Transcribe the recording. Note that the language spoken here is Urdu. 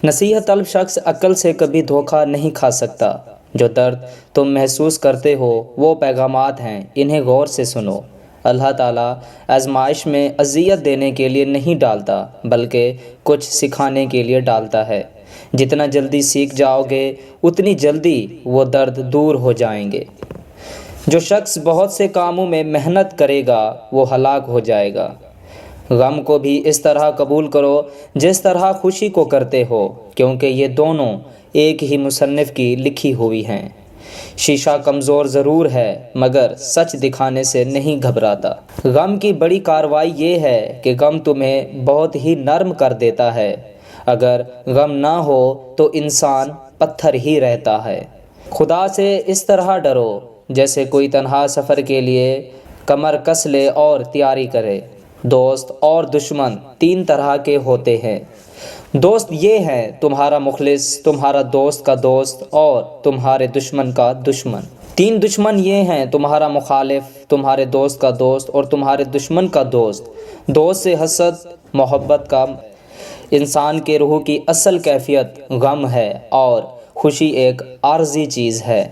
نصیحت طلب شخص عقل سے کبھی دھوکہ نہیں کھا سکتا۔ جو درد تم محسوس کرتے ہو وہ پیغامات ہیں، انہیں غور سے سنو۔ اللہ تعالیٰ آزمائش میں اذیت دینے کے لیے نہیں ڈالتا، بلکہ کچھ سکھانے کے لیے ڈالتا ہے۔ جتنا جلدی سیکھ جاؤ گے اتنی جلدی وہ درد دور ہو جائیں گے۔ جو شخص بہت سے کاموں میں محنت کرے گا وہ ہلاک ہو جائے گا۔ غم کو بھی اس طرح قبول کرو جس طرح خوشی کو کرتے ہو، کیونکہ یہ دونوں ایک ہی مصنف کی لکھی ہوئی ہیں۔ شیشہ کمزور ضرور ہے مگر سچ دکھانے سے نہیں گھبراتا۔ غم کی بڑی کارروائی یہ ہے کہ غم تمہیں بہت ہی نرم کر دیتا ہے۔ اگر غم نہ ہو تو انسان پتھر ہی رہتا ہے۔ خدا سے اس طرح ڈرو جیسے کوئی تنہا سفر کے لیے کمر کس لے اور تیاری کرے۔ دوست اور دشمن تین طرح کے ہوتے ہیں۔ دوست یہ ہیں تمہارا مخلص، تمہارا دوست کا دوست اور تمہارے دشمن کا دشمن۔ تین دشمن یہ ہیں تمہارا مخالف، تمہارے دوست کا دوست اور تمہارے دشمن کا دوست۔ دوست سے حسد محبت کا۔ انسان کے روح کی اصل کیفیت غم ہے اور خوشی ایک عارضی چیز ہے۔